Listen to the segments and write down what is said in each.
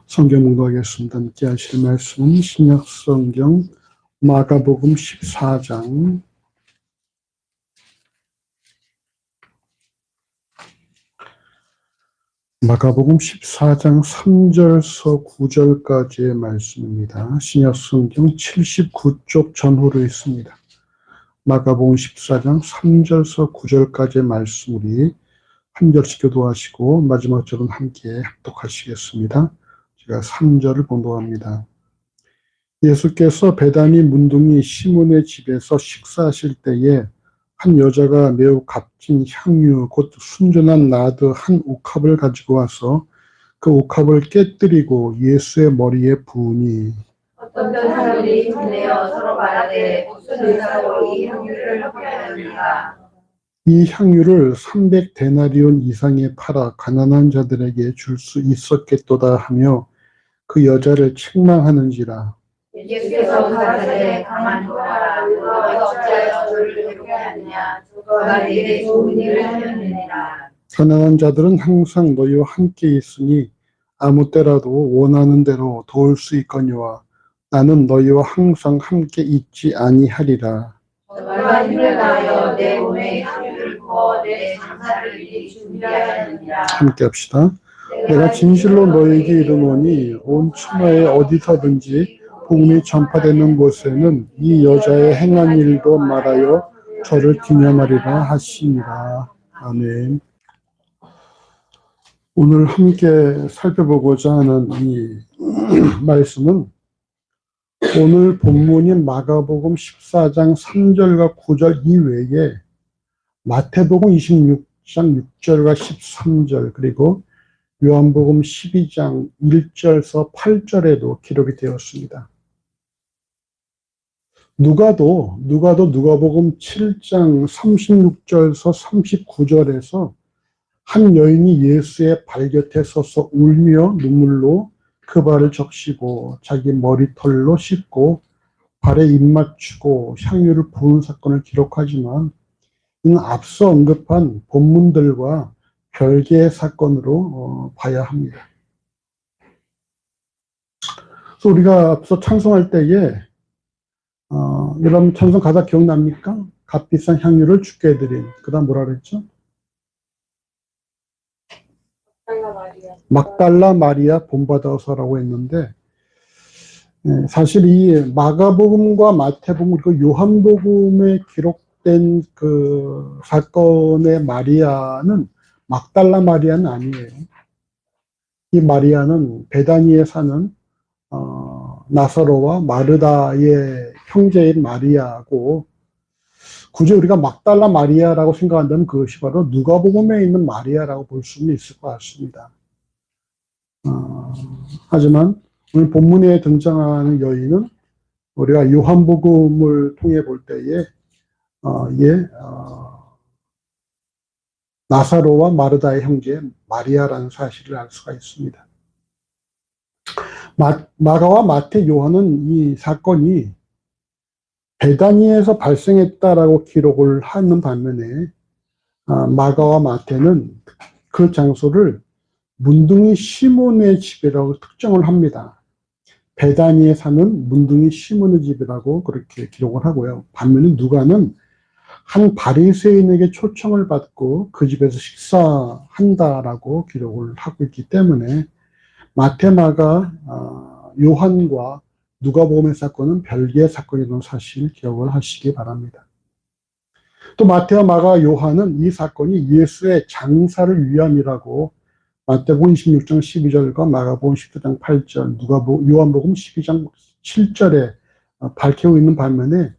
성경 공부하겠습니다. 함께 하실 말씀은 신약성경 마가복음 14장 마가복음 14장 3절서 9절까지의 말씀입니다. 신약성경 79쪽 전후로 있습니다. 마가복음 14장 3절서 9절까지의 말씀 우리 한 절씩 교도하시고 마지막 절은 함께 합독하시겠습니다. 제가 3절을 봉독합니다. 예수께서 베다니 문둥이 시몬의 집에서 식사하실 때에 한 여자가 매우 값진 향유 곧 순전한 나드 한 옥합을 가지고 와서 그 옥합을 깨뜨리고 예수의 머리에 부으니 어떤 사람들이 분내어 서로 말하되 무슨 의사로 이 향유를 구하였느냐. 이 향유를 300데나리온 이상에 팔아 가난한 자들에게 줄 수 있었겠도다 하며 그 여자를 책망하는지라. 예수께서 가라사대 가만두어라. 너가 어찌하여 저를 괴롭게 하느냐. 너가 내게 좋은 일을 하였느니라. 가난한 자들은 항상 너희와 함께 있으니 아무 때라도 원하는 대로 도울 수 있거니와 나는 너희와 항상 함께 있지 아니하리라. 너가 힘을 다하여 내 몸에 향유를 부어 내 장사를 미리 준비하였느니라. 함께 합시다. 내가 진실로 너희에게 이르노니 온 천하에 어디서든지 복음이 전파되는 곳에는 이 여자의 행한 일도 말하여 저를 기념하리라 하시니라. 아멘. 오늘 함께 살펴보고자 하는 이 말씀은 오늘 본문인 마가복음 14장 3절과 9절 이외에 마태복음 26장 6절과 13절 그리고 요한복음 12장 1절에서 8절에도 기록이 되었습니다. 누가도 누가복음 7장 36절에서 39절에서 한 여인이 예수의 발 곁에 서서 울며 눈물로 그 발을 적시고 자기 머리털로 씻고 발에 입 맞추고 향유를 부은 사건을 기록하지만 이는 앞서 언급한 본문들과 별개의 사건으로 봐야 합니다. 그래서 우리가 앞서 찬송할 때에 여러분 찬송 가사 기억납니까? 값비싼 향유를 주께 드린 그 다음 뭐라 그랬죠? 막달라 마리아 본받아서라고 했는데 사실 이 마가복음과 마태복음 그리고 요한복음에 기록된 그 사건의 마리아는 막달라 마리아는 아니에요. 이 마리아는 베다니에 사는 나사로와 마르다의 형제인 마리아고 굳이 우리가 막달라 마리아라고 생각한다면 그것이 바로 누가복음에 있는 마리아라고 볼 수는 있을 것 같습니다. 하지만 오늘 본문에 등장하는 여인은 우리가 요한복음을 통해 볼 때에 나사로와 마르다의 형제 마리아라는 사실을 알 수가 있습니다. 마가와 마태, 요한은 이 사건이 베다니에서 발생했다라고 기록을 하는 반면에 마가와 마태는 그 장소를 문둥이 시몬의 집이라고 특정을 합니다. 베다니에 사는 문둥이 시몬의 집이라고 그렇게 기록을 하고요. 반면에 누가는 한 바리새인에게 초청을 받고 그 집에서 식사한다라고 기록을 하고 있기 때문에 마태, 마가, 요한과 누가복음의 사건은 별개의 사건이라는 사실 기억을 하시기 바랍니다. 또 마태와 마가, 요한은 이 사건이 예수의 장사를 위함이라고 마태복음 26장 12절과 마가복음 14장 8절, 요한복음 12장 7절에 밝히고 있는 반면에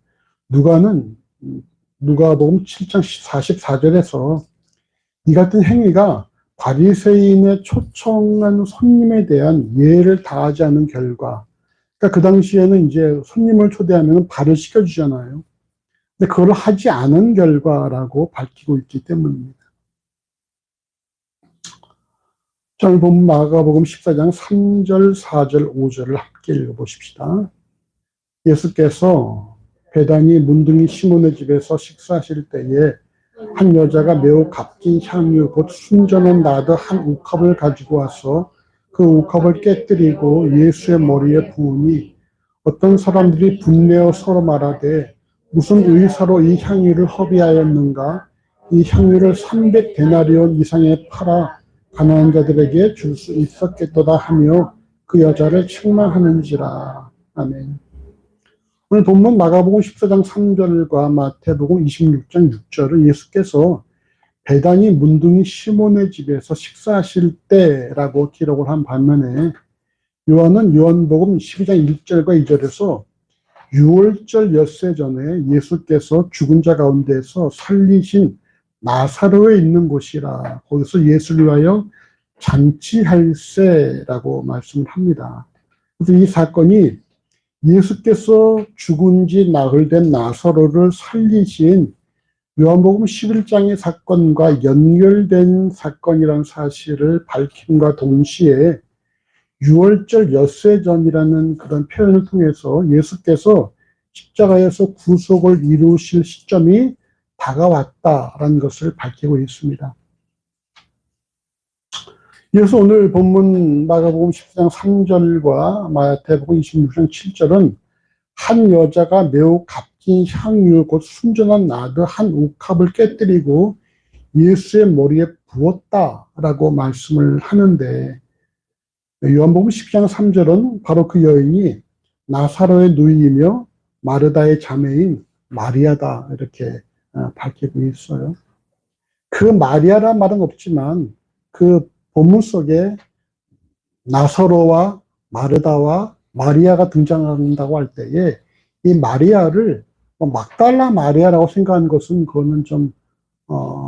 누가는 누가복음 7장 44절에서 이 같은 행위가 바리새인의 초청한 손님에 대한 예를 다하지 않은 결과, 그러니까 그 당시에는 이제 손님을 초대하면 발을 씻겨주잖아요. 근데 그걸 하지 않은 결과라고 밝히고 있기 때문입니다. 자, 오늘 본 마가복음 14장 3절, 4절, 5절을 함께 읽어보십시다. 예수께서 베다니 문둥이 시몬의 집에서 식사하실 때에 한 여자가 매우 값진 향유 곧 순전한 나드 한 옥합을 가지고 와서 그 옥합을 깨뜨리고 예수의 머리에 부으니 어떤 사람들이 분내어 서로 말하되 무슨 의사로 이 향유를 허비하였는가? 이 향유를 300데나리온 이상에 팔아 가난한 자들에게 줄 수 있었겠도다 하며 그 여자를 책망하는지라. 아멘. 오늘 본문 마가복음 14장 3절과 마태복음 26장 6절은 예수께서 베다니 문둥이 시몬의 집에서 식사하실 때라고 기록을 한 반면에 요한은 요한복음 12장 1절과 2절에서 6월절 엿새 전에 예수께서 죽은 자 가운데서 살리신 나사로에 있는 곳이라 거기서 예수를 위하여 잔치할세라고 말씀을 합니다. 그래서 이 사건이 예수께서 죽은 지 나흘 된 나사로를 살리신 요한복음 11장의 사건과 연결된 사건이라는 사실을 밝힘과 동시에 6월절 엿새 전이라는 그런 표현을 통해서 예수께서 십자가에서 구속을 이루실 시점이 다가왔다라는 것을 밝히고 있습니다. 이어서 오늘 본문 마가복음 14장 3절과 마태복음 26장 7절은 한 여자가 매우 값진 향유 곧 순전한 나드 한 옥합을 깨뜨리고 예수의 머리에 부었다라고 말씀을 하는데 요한복음 10장 3절은 바로 그 여인이 나사로의 누이이며 마르다의 자매인 마리아다 이렇게 밝히고 있어요. 그 마리아란 말은 없지만 그 본문 속에 나사로와 마르다와 마리아가 등장한다고 할 때에 이 마리아를 막달라 마리아라고 생각하는 것은 그거는 좀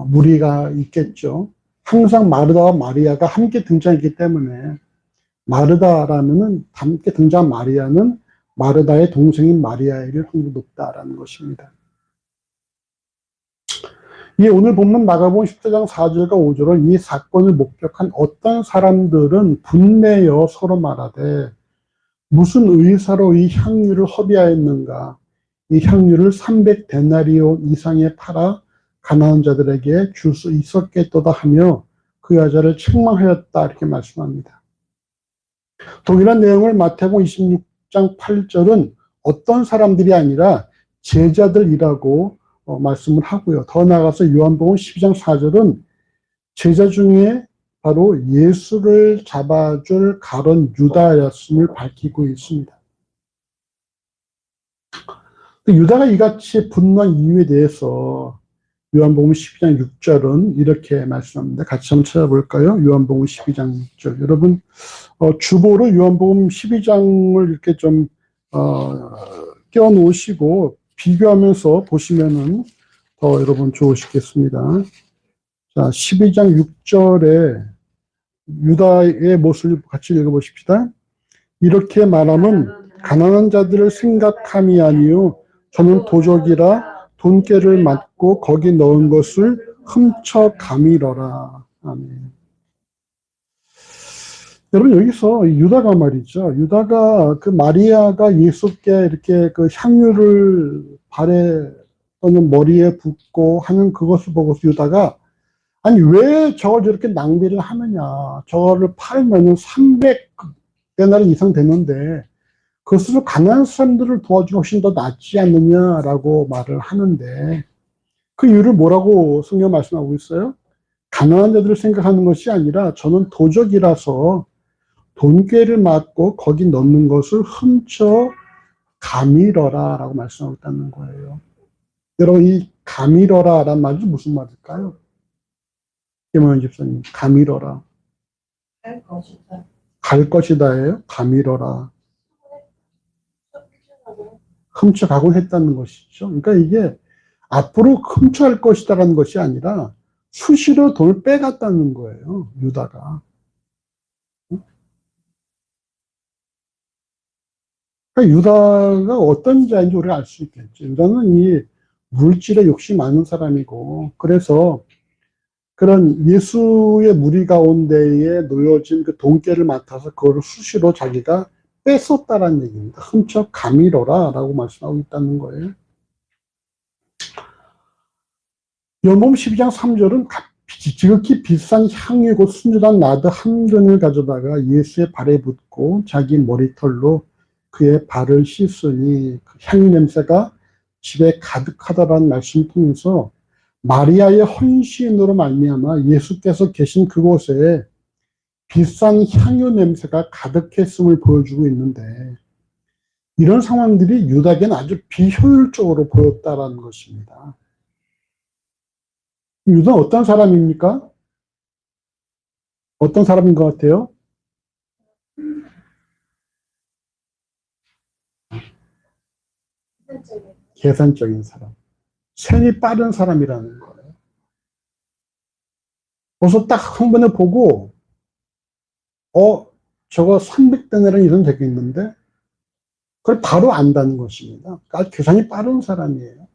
무리가 있겠죠. 항상 마르다와 마리아가 함께 등장했기 때문에 마르다라면은 함께 등장한 마리아는 마르다의 동생인 마리아에게 확률이 높다라는 것입니다. 이 오늘 본문 마가복음 14장 4절과 5절은 이 사건을 목격한 어떤 사람들은 분내어 서로 말하되 무슨 의사로 이 향유를 허비하였는가? 이 향유를 300데나리온 이상에 팔아 가난한 자들에게 줄 수 있었겠도다 하며 그 여자를 책망하였다 이렇게 말씀합니다. 동일한 내용을 마태복음 26장 8절은 어떤 사람들이 아니라 제자들이라고 말씀을 하고요. 더 나아가서 요한복음 12장 4절은 제자 중에 바로 예수를 잡아줄 가론 유다였음을 밝히고 있습니다. 유다가 이같이 분노한 이유에 대해서 요한복음 12장 6절은 이렇게 말씀합니다. 같이 한번 찾아볼까요? 요한복음 12장 6절. 여러분 주보로 요한복음 12장을 이렇게 좀 껴놓으시고 비교하면서 보시면은 더 여러분 좋으시겠습니다. 자, 12장 6절에 유다의 모습을 같이 읽어보십시다. 이렇게 말하면 가난한 자들을 생각함이 아니요 저는 도적이라 돈깨를 맞고 거기 넣은 것을 훔쳐 가미러라. 아멘. 여러분 여기서 유다가 말이죠. 유다가 그 마리아가 예수께 이렇게 그 향유를 발에 또는 머리에 붓고 하는 그것을 보고서 유다가 아니 왜 저걸 저렇게 낭비를 하느냐. 저거를 팔면 300데나리 이상 되는데 그것으로 가난한 사람들을 도와주면 훨씬 더 낫지 않느냐라고 말을 하는데 그 이유를 뭐라고 성경 말씀하고 있어요? 가난한 자들을 생각하는 것이 아니라 저는 도적이라서 돈꾀를 맞고 거기 넣는 것을 훔쳐 가밀어라 라고 말씀하고 있다는 거예요. 여러분 이 가밀어라 라는 말이 무슨 말일까요? 김호연 집사님 가밀어라 갈 것이다예요? 가밀어라 훔쳐가곤 했다는 것이죠. 그러니까 이게 앞으로 훔쳐갈 것이다라는 것이 아니라 수시로 돈을 빼갔다는 거예요. 유다가. 그러니까 유다가 어떤 자인지 우리가 알 수 있겠죠. 유다는 이 물질에 욕심이 많은 사람이고 그래서 그런 예수의 무리 가운데에 놓여진 그 돈깨를 맡아서 그걸 수시로 자기가 뺐었다라는 얘기입니다. 훔쳐 가미러라 라고 말씀하고 있다는 거예요. 요한복음 12장 3절은 지극히 비싼 향유고 순전한 나드 한 근을 가져다가 예수의 발에 붓고 자기 머리털로 그의 발을 씻으니 그 향유 냄새가 집에 가득하다라는 말씀을 통해서 마리아의 헌신으로 말미암아 예수께서 계신 그곳에 비싼 향유 냄새가 가득했음을 보여주고 있는데, 이런 상황들이 유다에게는 아주 비효율적으로 보였다라는 것입니다. 유다는 어떤 사람입니까? 어떤 사람인 것 같아요? 계산적인 사람. 생이 빠른 사람이라는 거예요. 그래서 딱 한 번에 보고, 저거 300데나리온 이런 되겠는데? 그걸 바로 안다는 것입니다. 그러니까 계산이 빠른 사람이에요.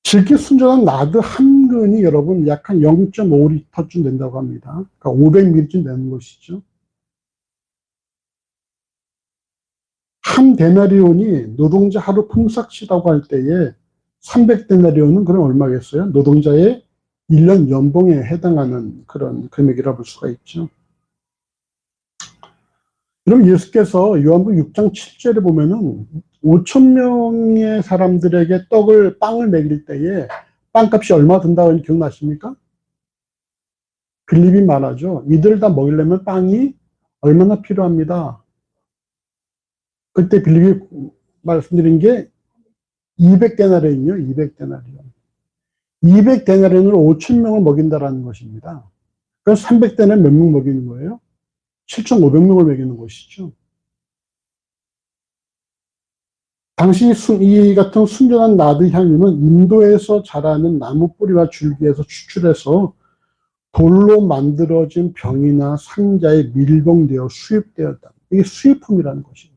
질기 순전한 나드 한 근이 여러분 약 한 0.5리터쯤 된다고 합니다. 그러니까 500ml쯤 되는 것이죠. 한 데나리온이 노동자 하루 품삯이라고 할 때에 300데나리온은 그럼 얼마겠어요? 노동자의 1년 연봉에 해당하는 그런 금액이라 볼 수가 있죠. 그럼 예수께서 요한복음 6장 7절에 보면은 5천 명의 사람들에게 빵을 먹일 때에 빵값이 얼마 든다고 기억나십니까? 빌립이 말하죠. 이들을 다 먹이려면 빵이 얼마나 필요합니다. 그때 빌립이 말씀드린 게 200데나리온이요. 200데나리온. 200데나리온으로 5천 명을 먹인다라는 것입니다. 그럼 300데나리온 몇 명 먹이는 거예요? 7,500명을 먹이는 것이죠. 당시 이 같은 순전한 나드 향유는 인도에서 자라는 나무 뿌리와 줄기에서 추출해서 돌로 만들어진 병이나 상자에 밀봉되어 수입되었다. 이게 수입품이라는 것입니다.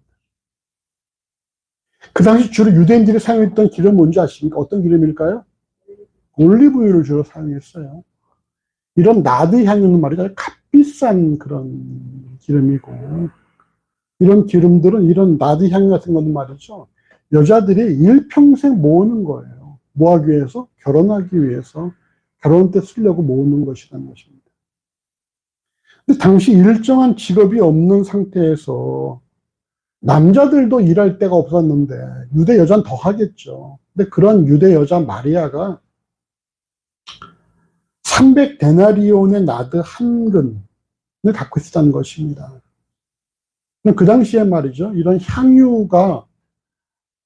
그 당시 주로 유대인들이 사용했던 기름 뭔지 아십니까? 어떤 기름일까요? 올리브유를 주로 사용했어요. 이런 나드 향유는 말이죠. 값비싼 그런 기름이고, 이런 기름들은 이런 나드 향유 같은 것은 말이죠. 여자들이 일평생 모으는 거예요. 뭐 하기 위해서? 결혼하기 위해서. 결혼 때 쓰려고 모으는 것이라는 것입니다. 근데 당시 일정한 직업이 없는 상태에서 남자들도 일할 데가 없었는데 유대 여자는 더 하겠죠. 근데 그런 유대 여자 마리아가 300데나리온의 나드 한 근을 갖고 있었다는 것입니다. 그 당시에 말이죠. 이런 향유가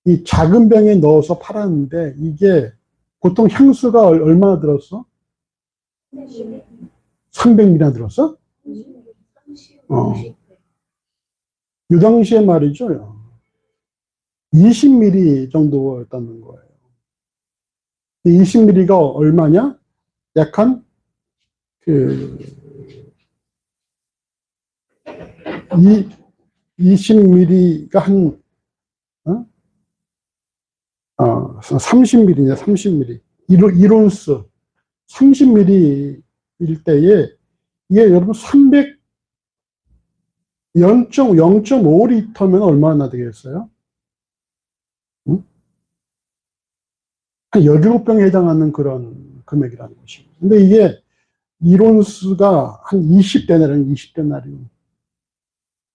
이 작은 병에 넣어서 팔았는데 이게 보통 향수가 얼마나 들었어? 300ml나 들었어? 이 당시에 말이죠. 20ml 정도였다는 거예요. 20ml가 얼마냐? 약한 20ml가 한 30ml냐, 30ml. 1온스 30ml일 때에 이게 여러분 0.5리터면 얼마나 되겠어요? 응? 한 17병에 해당하는 그런 금액이라는 것입니다. 근데 이게 1온스가 한 20데나리온, 20데나리온.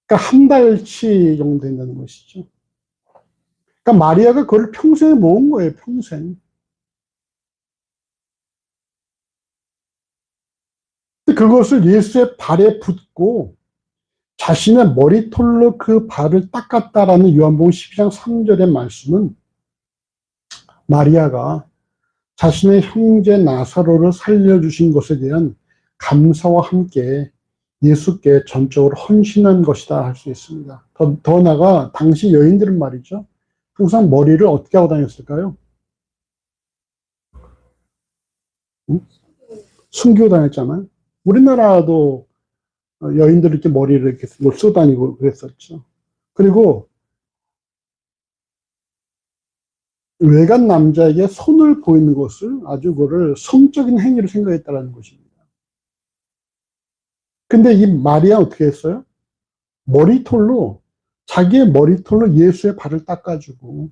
그러니까 한 달치 정도 된다는 것이죠. 그러니까 마리아가 그걸 평생에 모은 거예요, 평생. 그것을 예수의 발에 붓고 자신의 머리털로 그 발을 닦았다라는 요한복음 12장 3절의 말씀은 마리아가 자신의 형제 나사로를 살려주신 것에 대한 감사와 함께 예수께 전적으로 헌신한 것이다 할 수 있습니다. 더 나아가 당시 여인들은 말이죠. 항상 머리를 어떻게 하고 다녔을까요? 응? 숨기고 다녔잖아요. 우리나라도 여인들 이렇게 머리를 이렇게 쓰고 다니고 그랬었죠. 그리고 외간 남자에게 손을 보이는 것을 아주 그거를 성적인 행위로 생각했다는 것입니다. 근데 이 마리아 어떻게 했어요? 머리털로 자기의 머리털로 예수의 발을 닦아주고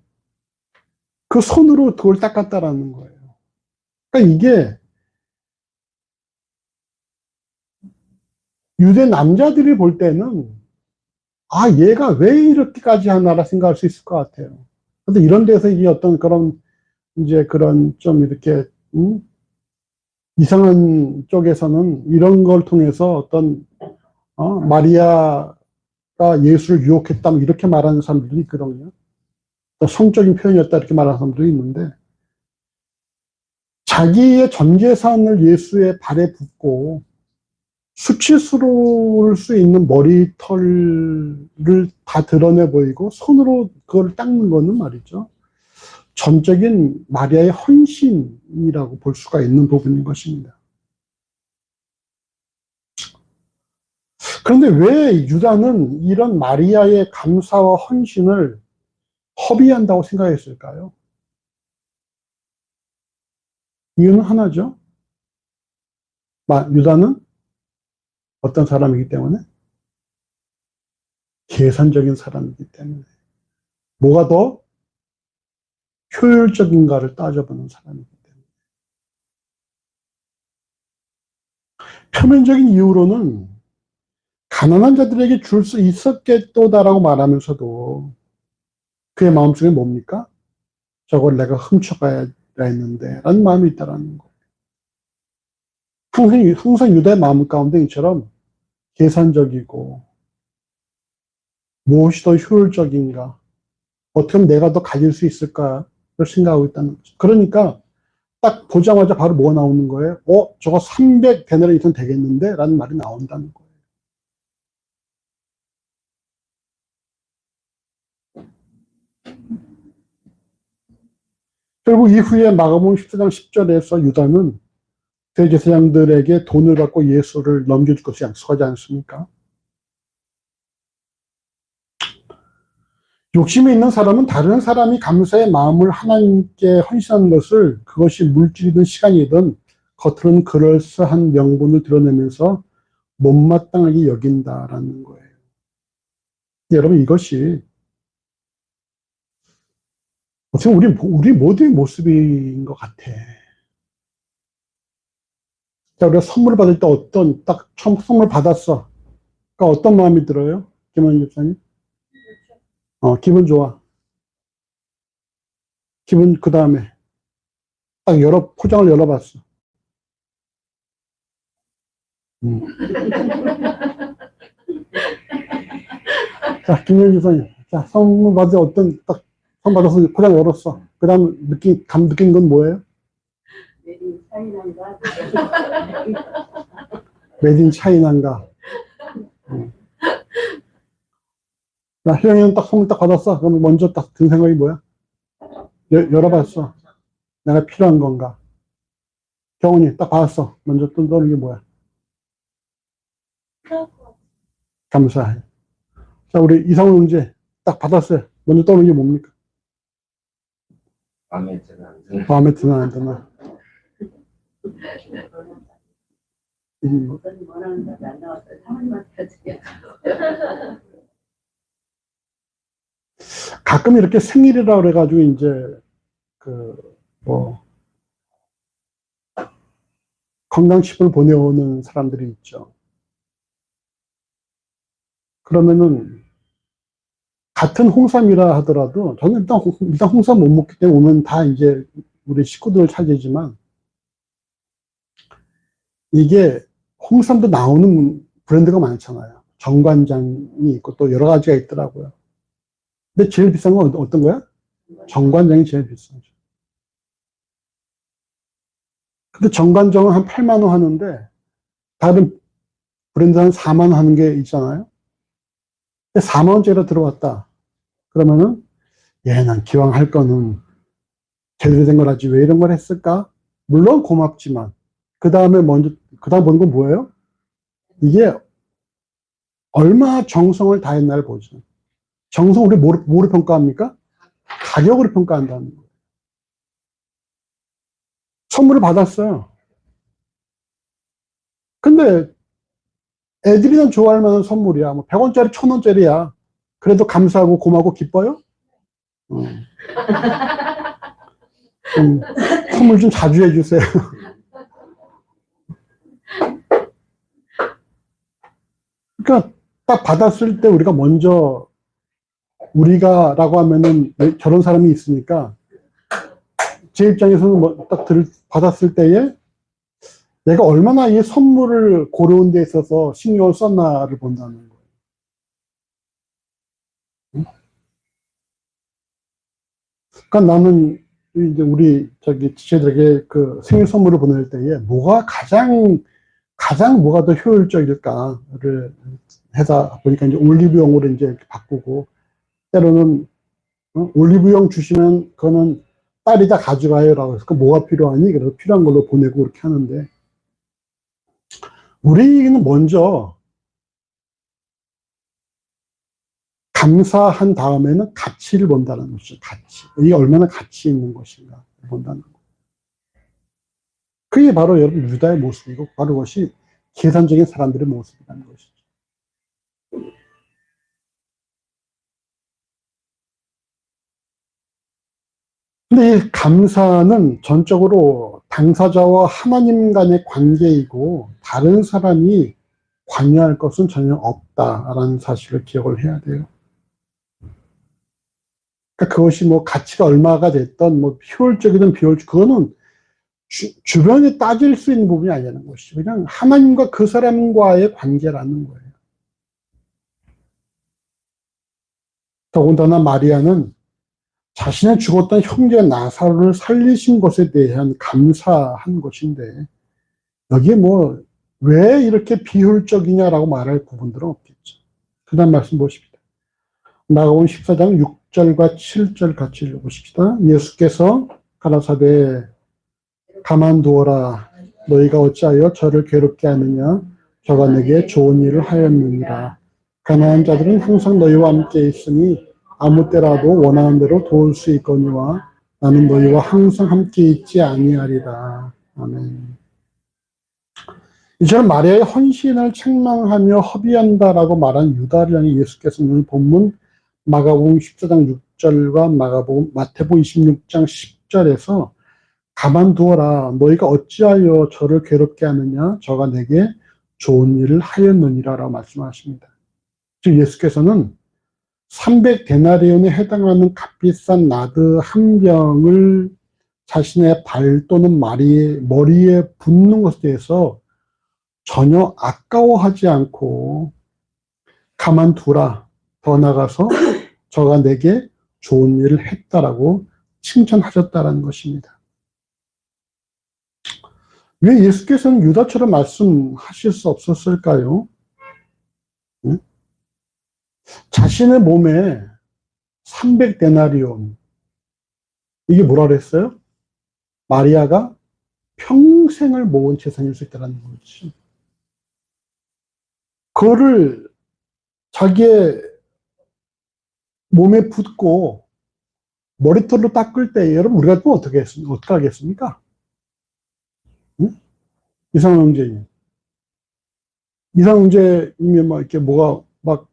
그 손으로 그걸 닦았다라는 거예요. 그러니까 이게 유대 남자들이 볼 때는 아, 얘가 왜 이렇게까지 하나라 생각할 수 있을 것 같아요. 근데 이런 데서 이게 어떤 그런 이제 그런 좀 이렇게 이상한 쪽에서는 이런 걸 통해서 어떤 마리아가 예수를 유혹했다 뭐 이렇게 말하는 사람들이 있거든요. 또 성적인 표현이었다 이렇게 말하는 사람들이 있는데 자기의 전 재산을 예수의 발에 붓고 수치스러울 수 있는 머리털을 다 드러내 보이고 손으로 그걸 닦는 거는 말이죠. 전적인 마리아의 헌신이라고 볼 수가 있는 부분인 것입니다. 그런데 왜 유다는 이런 마리아의 감사와 헌신을 허비한다고 생각했을까요? 이유는 하나죠. 유다는 어떤 사람이기 때문에? 계산적인 사람이기 때문에. 뭐가 더 효율적인가를 따져보는 사람이기 때문에. 표면적인 이유로는 가난한 자들에게 줄 수 있었겠도다라고 말하면서도 그의 마음속에 뭡니까? 저걸 내가 훔쳐가야 했는데 라는 마음이 있다라는 거. 항상 유다의 마음 가운데 이처럼 계산적이고 무엇이 더 효율적인가, 어떻게 하면 내가 더 가질 수 있을까를 생각하고 있다는 거죠. 그러니까 딱 보자마자 바로 뭐가 나오는 거예요? 저거 300데나리 이상 되겠는데? 라는 말이 나온다는 거예요. 결국 이후에 마가복음 14장 10절에서 유다는 대제사장들에게 돈을 받고 예수를 넘겨줄 것을 약속하지 않습니까? 욕심이 있는 사람은 다른 사람이 감사의 마음을 하나님께 헌신하는 것을 그것이 물질이든 시간이든 겉으로는 그럴싸한 명분을 드러내면서 못마땅하게 여긴다라는 거예요. 여러분 이것이 어떻게 우리 모두의 모습인 것 같아. 자, 우리가 선물을 받을 때 딱 처음 선물 받았어. 그러니까 어떤 마음이 들어요? 김원희 집사님? 기분 좋아. 그 다음에 딱 포장을 열어봤어. 음. 자, 김원희 집사님. 자, 선물 받을 때 선 받아서 포장 열었어. 그 다음 느낀 건 뭐예요? 메딘 차이난가. 나 희영이는 딱 선물 딱 받았어. 그럼 먼저 딱 든 생각이 뭐야? 열어봤어. 내가 필요한 건가? 경훈이 딱 받았어. 먼저 떠오르는 게 뭐야? 감사해. 자, 우리 이상훈 형제 딱 받았어요. 먼저 떠오르는 게 뭡니까? 마음에 드나 안 드나. 마음에 드나 안 드나. 가끔 이렇게 생일이라 그래가지고 이제 건강식품을 보내오는 사람들이 있죠. 그러면은 같은 홍삼이라 하더라도 저는 일단 홍삼 못 먹기 때문에 오면 다 이제 우리 식구들 차지지만 이게 홍삼도 나오는 브랜드가 많잖아요. 정관장이 있고 또 여러 가지가 있더라고요. 근데 제일 비싼 건 어떤 거야? 정관장이 제일 비싸죠. 근데 정관장은 한 8만 원 하는데 다른 브랜드 한 4만 원 하는 게 있잖아요. 근데 4만 원짜리로 들어왔다. 그러면은 난 기왕 할 거는 제대로 된 걸 하지 왜 이런 걸 했을까? 물론 고맙지만 그 다음 보는 건 뭐예요? 이게 얼마 정성을 다했나를 보죠. 정성 우리 뭐로 평가합니까? 가격으로 평가한다는 거예요. 선물을 받았어요. 근데 애들이랑 좋아할 만한 선물이야. 뭐 100원짜리, 1000원짜리야. 그래도 감사하고 고마고 기뻐요? 좀 선물 좀 자주 해주세요. 그러니까 딱 받았을 때 우리가 먼저 우리가라고 하면은 저런 사람이 있으니까 제 입장에서는 뭐 딱 받았을 때에 내가 얼마나 이 선물을 고르는 데 있어서 신경을 썼나를 본다는 거예요. 그러니까 나는 이제 우리 지체들에게 그 생일 선물을 보낼 때에 뭐가 가장 뭐가 더 효율적일까를 해다 보니까 이제 올리브영으로 이제 이렇게 바꾸고, 때로는 올리브영 주시면 그거는 딸이 다 가져가요라고 해서 그 뭐가 필요하니? 그래서 필요한 걸로 보내고 그렇게 하는데, 우리는 먼저 감사한 다음에는 가치를 본다는 것이죠. 가치. 이게 얼마나 가치 있는 것인가 본다는 거. 그게 바로 여러분 유다의 모습이고, 바로 그것이 계산적인 사람들의 모습이라는 것이죠. 근데 이 감사는 전적으로 당사자와 하나님 간의 관계이고, 다른 사람이 관여할 것은 전혀 없다라는 사실을 기억을 해야 돼요. 그러니까 그것이 뭐 가치가 얼마가 됐던 뭐 효율적이든 비효율적, 그거는 주변에 따질 수 있는 부분이 아니라는 것이죠. 그냥 하나님과 그 사람과의 관계라는 거예요. 더군다나 마리아는 자신의 죽었던 형제 나사로를 살리신 것에 대한 감사한 것인데, 여기에 뭐 왜 이렇게 비효율적이냐라고 말할 부분들은 없겠죠. 그 다음 말씀 보십시다. 마가복음 14장 6절과 7절 같이 읽어보십시다. 예수께서 가라사대 가만두어라. 너희가 어찌하여 저를 괴롭게 하느냐. 저가 내게 좋은 일을 하였느니라. 가난한 자들은 항상 너희와 함께 있으니 아무 때라도 원하는 대로 도울 수 있거니와 나는 너희와 항상 함께 있지 아니하리라. 아멘. 이처럼 마리아의 헌신을 책망하며 허비한다라고 말한 유다를 향해 예수께서는 오늘 본문 마가복음 14장 6절과 마태복음 26장 10절에서 가만두어라. 너희가 어찌하여 저를 괴롭게 하느냐. 저가 내게 좋은 일을 하였느니라 라고 말씀하십니다. 즉 예수께서는 300데나리온에 해당하는 값비싼 나드 한 병을 자신의 발 또는 머리에 붓는 것에 대해서 전혀 아까워하지 않고 가만두라. 더 나가서 저가 내게 좋은 일을 했다라고 칭찬하셨다라는 것입니다. 왜 예수께서는 유다처럼 말씀하실 수 없었을까요? 응? 자신의 몸에 300데나리온, 이게 뭐라 그랬어요? 마리아가 평생을 모은 재산일 수 있다는 거죠. 그거를 자기의 몸에 붓고 머리털로 닦을 때 여러분 우리가 또 어떻게 하겠습니까? 응? 이상형제님. 이상형제이면 막 이렇게 뭐가 막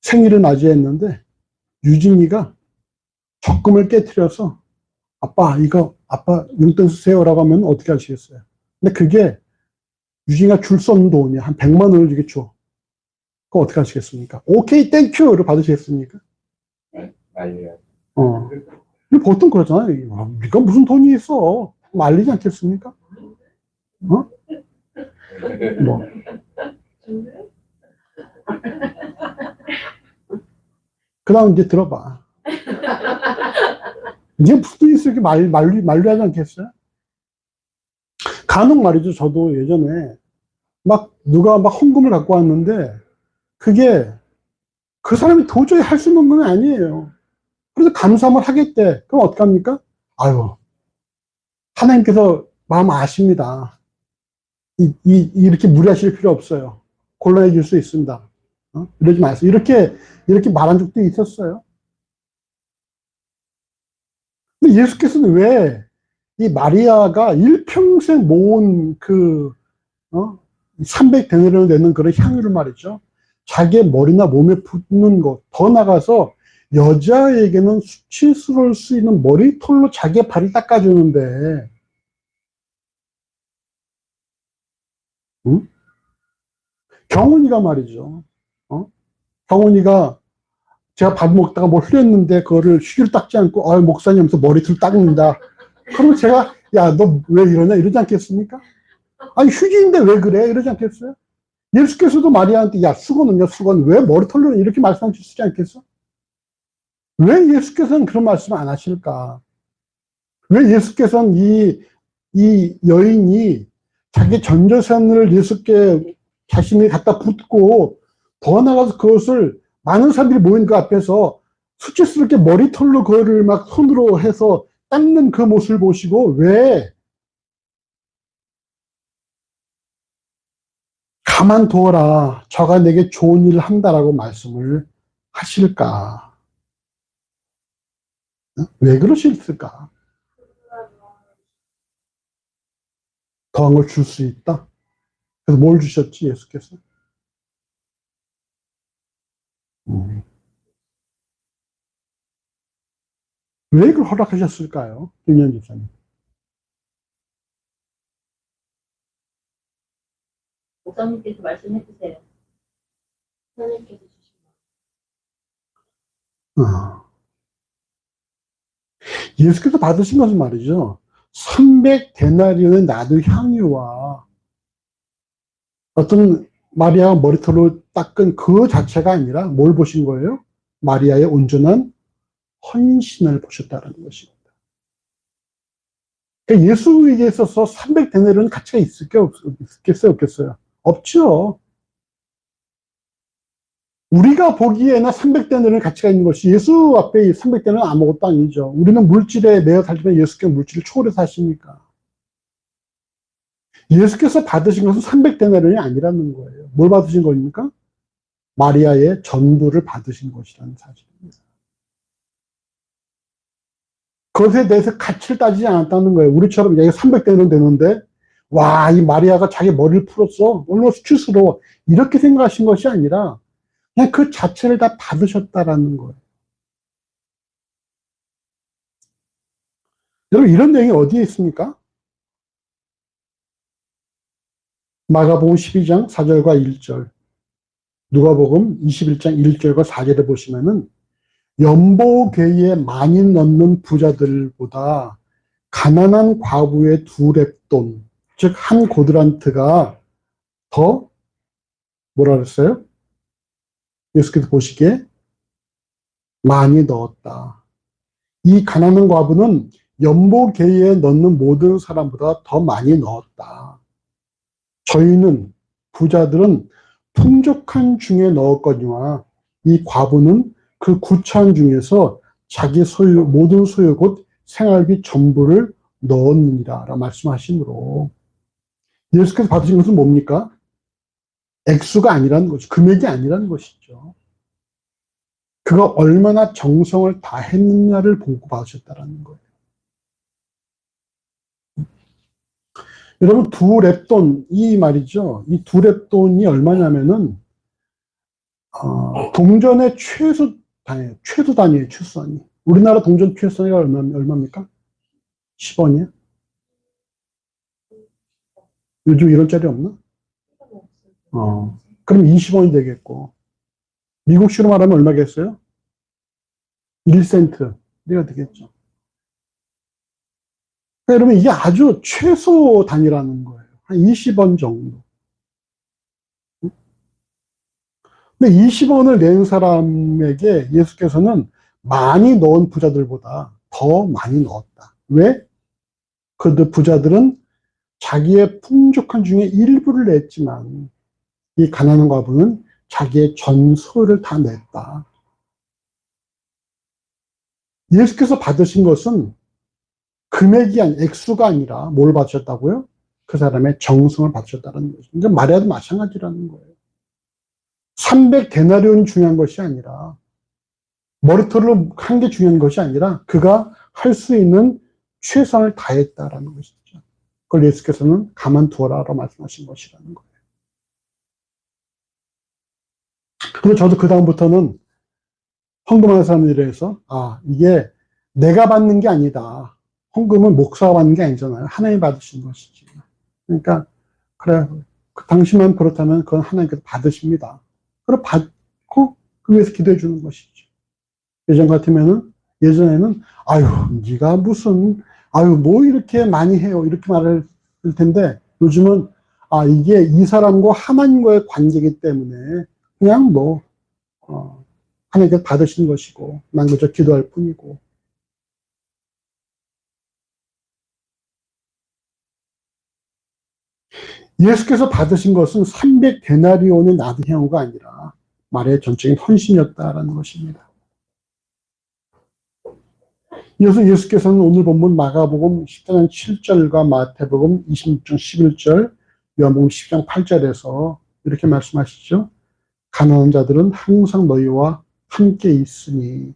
생일을 맞이했는데 유진이가 적금을 깨트려서 아빠 아빠 용돈 쓰세요라고 하면 어떻게 하시겠어요? 근데 그게 유진이가 줄 수 없는 돈이야. 한 100만 원을 주게 줘. 그거 어떻게 하시겠습니까? 오케이 땡큐를 받으시겠습니까? 네, 말려요. 보통 그러잖아요. 네가 무슨 돈이 있어? 말리지 않겠습니까? 어? 뭐. 그 다음 이제 들어봐. 이게 무슨 돈이 있어? 이렇게 만류하지 않겠어요? 간혹 말이죠. 저도 예전에 막 누가 막 헌금을 갖고 왔는데 그게 그 사람이 도저히 할 수 있는 건 아니에요. 그래서 감사함을 하겠대. 그럼 어떡합니까? 아유, 하나님께서 마음 아십니다. 이렇게 무리하실 필요 없어요. 곤란해질 수 있습니다. 이러지 마세요. 이렇게 말한 적도 있었어요. 근데 예수께서는 왜 이 마리아가 일평생 모은 300데나리온을 내는 그런 향유를 말이죠. 자기의 머리나 몸에 붓는 것, 더 나가서 여자에게는 수치스러울 수 있는 머리털로 자기의 발을 닦아주는데, 응? 경훈이가 말이죠. 경훈이가 제가 밥 먹다가 뭘 흘렸는데 그거를 휴지를 닦지 않고 목사님 하면서 머리털 닦는다. 그러면 제가 야, 너 왜 이러냐 이러지 않겠습니까? 아니 휴지인데 왜 그래? 이러지 않겠어요? 예수께서도 마리아한테 야, 수건은요, 수건 왜 머리털로 이렇게 말씀하시지 않겠어? 왜 예수께서는 그런 말씀 안 하실까? 왜 예수께서는 이 여인이 자기 전재산을 예수께 자신이 갖다 붓고 더 나가서 그것을 많은 사람들이 모인 그 앞에서 수치스럽게 머리털로 그거를 막 손으로 해서 닦는 그 모습을 보시고 왜 가만두어라. 저가 내게 좋은 일을 한다라고 말씀을 하실까? 왜 그러실까? 더한 걸 줄 수 있다. 그래서 뭘 주셨지, 예수께서? 왜 이걸 허락하셨을까요? 김현 집사님. 목사님께서 말씀해 주세요. 하나님께서 주신 예수께서 받으신 것은 말이죠. 300데나리온의 나도 향유와 어떤 마리아가 머리털로 닦은 그 자체가 아니라 뭘 보신 거예요? 마리아의 온전한 헌신을 보셨다는 것입니다. 그러니까 예수에게 있어서 300데나리온 가치가 있겠어요? 없겠어요? 없죠. 우리가 보기에는 300데나리온 가치가 있는 것이 예수 앞에 300데나리온 아무것도 아니죠. 우리는 물질에 매여 살지만 예수께서 물질을 초월해서 하시니까. 예수께서 받으신 것은 300데나리온이 아니라는 거예요. 뭘 받으신 겁니까? 마리아의 전부를 받으신 것이라는 사실입니다. 그것에 대해서 가치를 따지지 않았다는 거예요. 우리처럼 얘가 300데나리온 되는데 와, 이 마리아가 자기 머리를 풀었어. 얼마나 수치스러워. 이렇게 생각하신 것이 아니라 그냥 그 자체를 다 받으셨다라는 거예요. 여러분, 이런 내용이 어디에 있습니까? 마가복음 12장 4절과 1절, 누가복음 21장 1절과 4절에 보시면은 연보계에 많이 넣는 부자들보다 가난한 과부의 2렙돈, 즉 한 고드란트가 더 뭐라 그랬어요? 예수께서 보시기에 많이 넣었다. 이 가난한 과부는 연보계에 넣는 모든 사람보다 더 많이 넣었다. 저희는 부자들은 풍족한 중에 넣었거니와 이 과부는 그 구차한 중에서 자기 소유 모든 소유 곧 생활비 전부를 넣었느니라 라고 말씀하시므로 예수께서 받으신 것은 뭡니까? 액수가 아니라는 것이죠. 금액이 아니라는 것이죠. 그가 얼마나 정성을 다했느냐를 보고 받으셨다는 거예요. 여러분, 2렙돈, 이 말이죠. 이 2렙돈이 얼마냐면은, 동전의 최소 단위예요. 최소 단위예요, 최소 단위. 우리나라 동전 최소 단위가 얼마입니까? 10원이야? 요즘 이런 짜리 없나? 그럼 20원이 되겠고. 미국식으로 말하면 얼마겠어요? 1센트. 내가 되겠죠. 그러니까 여러분, 이게 아주 최소 단위라는 거예요. 한 20원 정도. 근데 20원을 낸 사람에게 예수께서는 많이 넣은 부자들보다 더 많이 넣었다. 왜? 그 부자들은 자기의 풍족한 중에 일부를 냈지만 이 가난한 과부는 자기의 전 소유를 다 냈다. 예수께서 받으신 것은 금액이 액수가 아니라 뭘 받으셨다고요? 그 사람의 정성을 받으셨다는 거죠. 그러니까 마리아도 마찬가지라는 거예요. 300데나리온이 중요한 것이 아니라 머리털로 한 게 중요한 것이 아니라 그가 할 수 있는 최선을 다했다라는 것이죠. 그걸 예수께서는 가만두어라라고 말씀하신 것이라는 거예요. 그래서 저도 그다음부터는 헌금하는 사람들에 대해서, 이게 내가 받는 게 아니다. 헌금은 목사가 받는 게 아니잖아요. 하나님이 받으신 것이지. 그러니까, 그래, 당신만 그렇다면 그건 하나님께서 받으십니다. 그럼 받고 그 위해서 기도해 주는 것이죠. 예전 같으면은, 예전에는, 네가 무슨, 뭐 이렇게 많이 해요. 이렇게 말을 할 텐데, 요즘은, 이게 이 사람과 하나님과의 관계이기 때문에, 그냥 하나님께서 받으신 것이고, 난 그저 기도할 뿐이고. 예수께서 받으신 것은 300데나리온의 낮은 향후가 아니라 말의 전적인 헌신이었다라는 것입니다. 이어서 예수께서는 오늘 본문 마가복음 14장 7절과 마태복음 26장 11절, 요한복음 10장 8절에서 이렇게 말씀하시죠. 가난한 자들은 항상 너희와 함께 있으니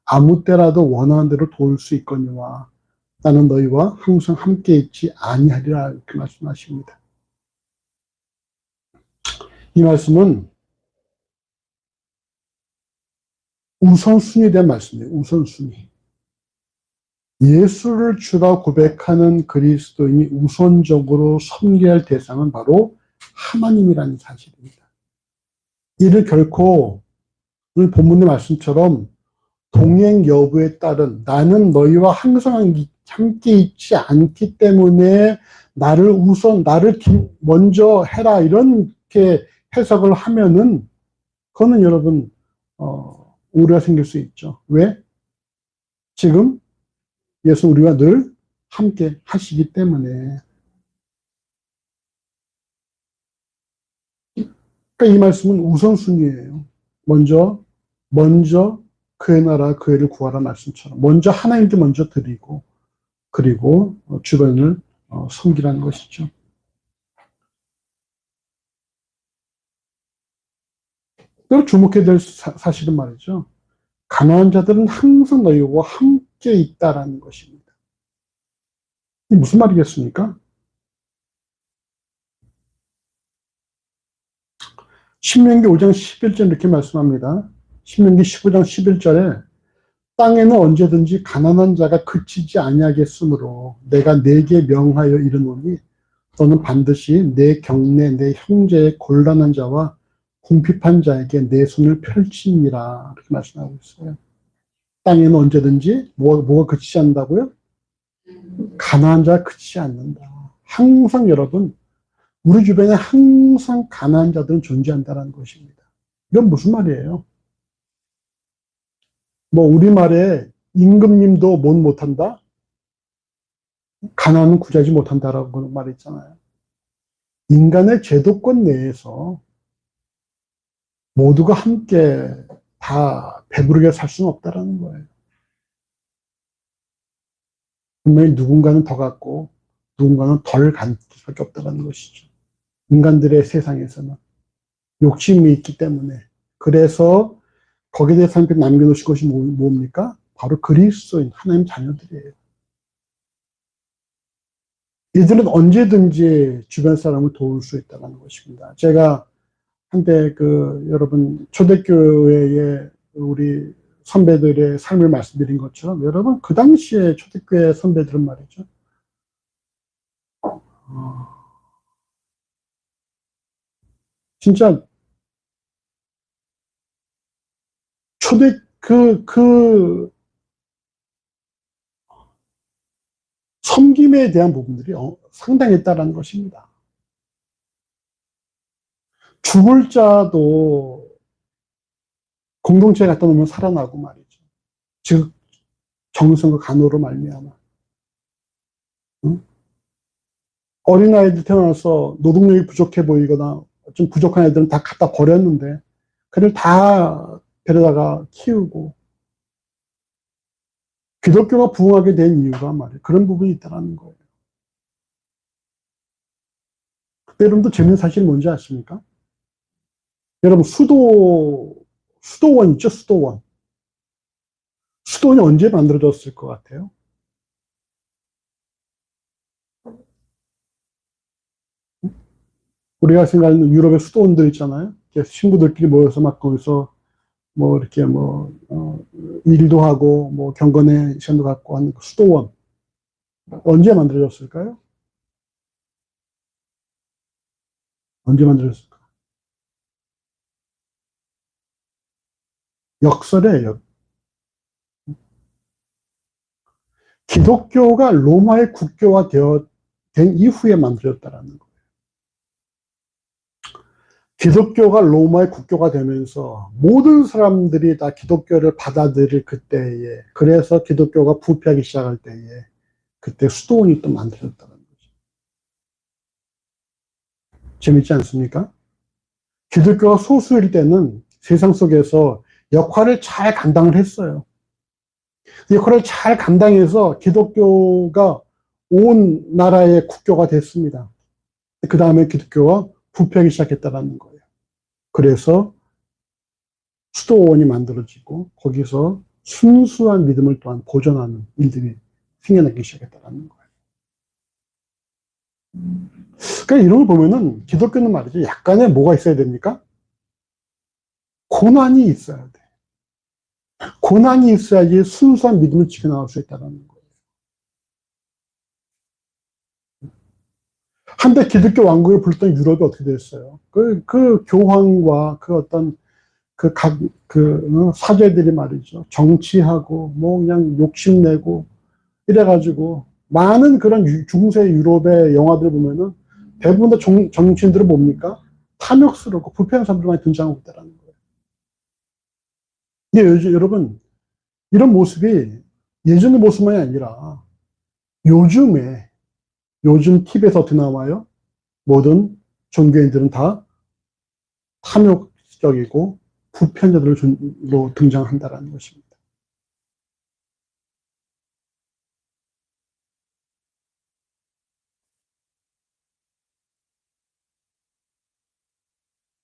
아무 때라도 원하는 대로 도울 수 있거니와 나는 너희와 항상 함께 있지 아니하리라 이렇게 말씀하십니다. 이 말씀은 우선순위에 대한 말씀이에요. 우선순위. 예수를 주라 고백하는 그리스도인이 우선적으로 섬겨야 할 대상은 바로 하나님이라는 사실입니다. 이를 결코 오늘 본문의 말씀처럼 동행 여부에 따른 나는 너희와 항상 함께 있지 않기 때문에 나를 먼저 해라 이렇게 해석을 하면은 그거는 여러분 오류가 생길 수 있죠. 왜? 지금 예수 우리와 늘 함께 하시기 때문에. 그러니까 이 말씀은 우선순위예요. 먼저 그의 나라 그 의를 구하라 말씀처럼 먼저 하나님께 먼저 드리고 그리고 주변을 섬기라는 것이죠. 또 주목해야 될 사실은 말이죠. 가난한 자들은 항상 너희와 함께 있다라는 것입니다. 이게 무슨 말이겠습니까? 신명기 5장 11절 이렇게 말씀합니다. 신명기 15장 11절에 땅에는 언제든지 가난한 자가 그치지 아니하겠으므로 내가 네게 명하여 이르노니 너는 반드시 내 경내 내 형제의 곤란한 자와 궁핍한 자에게 내 손을 펼치니라 이렇게 말씀하고 있어요. 땅에는 언제든지 뭐가 그치지 않는다고요? 가난한 자가 그치지 않는다. 항상 여러분 우리 주변에 항상 가난한 자들은 존재한다는 것입니다. 이건 무슨 말이에요? 우리말에 임금님도 못한다? 가난은 구제하지 못한다라고 말이 있잖아요. 인간의 제도권 내에서 모두가 함께 다 배부르게 살 수는 없다라는 거예요. 분명히 누군가는 더 갖고 누군가는 덜 갖을 수밖에 없다는 것이죠. 인간들의 세상에서는 욕심이 있기 때문에. 그래서 거기에 대해서 하나님께 남겨놓으신 것이 뭡니까? 바로 그리스도인 하나님 자녀들이에요. 이들은 언제든지 주변 사람을 도울 수 있다는 것입니다. 제가 한때 여러분 초대교회의 우리 선배들의 삶을 말씀드린 것처럼 여러분 그 당시에 초대교회 선배들은 말이죠. 진짜 초대 섬김에 대한 부분들이 상당했다라는 것입니다. 죽을 자도 공동체에 갖다 놓으면 살아나고 말이죠. 즉 정성과 간호로 말미암아. 응? 어린아이들 태어나서 노동력이 부족해 보이거나 좀 부족한 애들은 다 갖다 버렸는데 그를 다 데려다가 키우고 기독교가 부흥하게 된 이유가 말이에요. 그런 부분이 있다는 거예요. 그때 여러분도 재밌는 사실이 뭔지 아십니까? 여러분 수도원 있죠? 수도원. 수도원이 언제 만들어졌을 것 같아요? 우리가 생각하는 유럽의 수도원들 있잖아요. 이렇게 신부들끼리 모여서 막 거기서 뭐 이렇게 뭐 일도 하고 뭐 경건의 시간도 갖고 하는 그 수도원 언제 만들어졌을까요? 언제 만들어졌을까? 역설이에요. 기독교가 로마의 국교가 된 이후에 만들어졌다라는 거예요. 기독교가 로마의 국교가 되면서 모든 사람들이 다 기독교를 받아들일 그때에, 그래서 기독교가 부패하기 시작할 때에 그때 수도원이 또 만들어졌다는 거죠. 재밌지 않습니까? 기독교가 소수일 때는 세상 속에서 역할을 잘 감당을 했어요. 역할을 잘 감당해서 기독교가 온 나라의 국교가 됐습니다. 그 다음에 기독교가 부패하기 시작했다는 거예요. 그래서 수도원이 만들어지고 거기서 순수한 믿음을 또한 보존하는 일들이 생겨나기 시작했다는 거예요. 그러니까 이런 걸 보면은 기독교는 말이죠. 약간의 뭐가 있어야 됩니까? 고난이 있어야 돼. 고난이 있어야지 순수한 믿음을 지켜나갈 수 있다는 거예요. 한때 기독교 왕국을 불렀던 유럽이 어떻게 됐어요? 그 교황과 그 어떤 사제들이 말이죠. 정치하고, 뭐 그냥 욕심내고, 이래가지고, 많은 그런 중세 유럽의 영화들 보면은 대부분 다 정치인들은 뭡니까? 탐욕스럽고 불편한 사람들 많이 등장하고 있다는 거예요. 근데 여러분, 이런 모습이 예전의 모습만이 아니라 요즘 TV에서 어떻게 나와요? 모든 종교인들은 다 탐욕적이고 부편자들로 등장한다는 것입니다.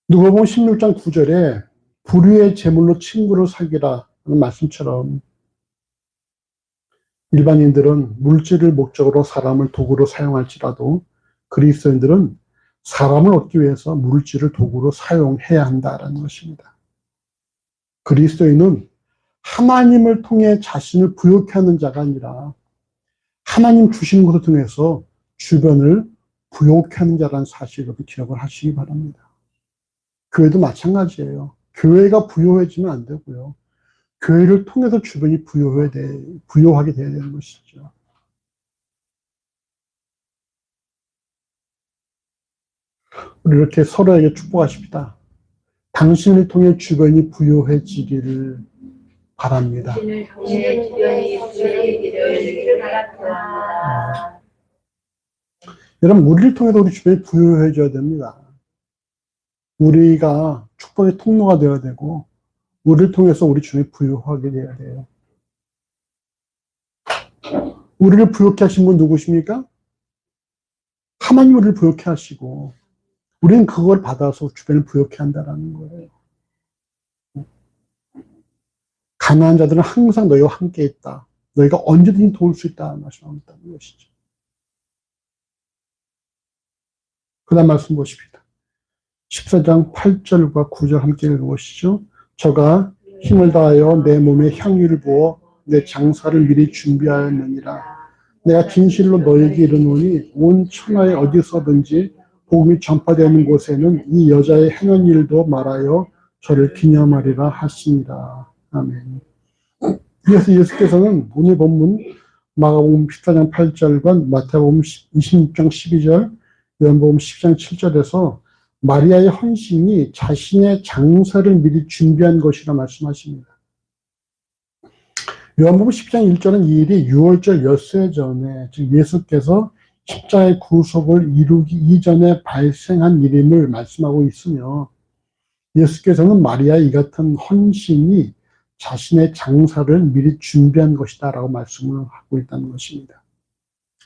누가복음 16장 9절에 불의의 제물로 친구를 사귀라 하는 말씀처럼 일반인들은 물질을 목적으로 사람을 도구로 사용할지라도 그리스도인들은 사람을 얻기 위해서 물질을 도구로 사용해야 한다는 것입니다. 그리스도인은 하나님을 통해 자신을 부욕해 하는 자가 아니라 하나님 주신 것을 통해서 주변을 부욕해 하는 자라는 사실을 기억을 하시기 바랍니다. 교회도 마찬가지예요. 교회가 부요해지면 안 되고요. 교회를 통해서 주변이 부요하게 돼야 되는 것이죠. 우리 이렇게 서로에게 축복하십니다. 당신을 통해 주변이 부요해지기를 바랍니다. 당신을 통해 주변이 부요해지기를 바랍니다. 여러분, 우리를 통해서 우리 주변이 부요해져야 됩니다. 우리가 축복의 통로가 되어야 되고, 우리를 통해서 우리 주변이 부요하게 돼야 돼요. 우리를 부요케 하신 분 누구십니까? 하나님 우리를 부요케 하시고, 우리는 그걸 받아서 주변을 부요케 한다는 거예요. 가난한 자들은 항상 너희와 함께 있다. 너희가 언제든지 도울 수 있다. 말씀하고 있다는 것이죠. 그 다음 말씀 보십시다. 14장 8절과 9절 함께 읽어보시죠. 저가 힘을 다하여 내 몸에 향유를 부어 내 장사를 미리 준비하였느니라. 내가 진실로 너에게 이르노니 온 천하에 어디서든지 복음이 전파되는 곳에는 이 여자의 행한 일도 말하여 저를 기념하리라 하시니라. 아멘. 이어서 예수께서는 오늘 본문 마가복음 14장 8절과 마태복음 26장 12절, 요한복음 10장 7절에서 마리아의 헌신이 자신의 장사를 미리 준비한 것이라 말씀하십니다. 요한복음 10장 1절은 이 일이 6월절 엿새 전에, 즉 예수께서 십자가의 구속을 이루기 이전에 발생한 일임을 말씀하고 있으며, 예수께서는 마리아의 이 같은 헌신이 자신의 장사를 미리 준비한 것이다 라고 말씀을 하고 있다는 것입니다.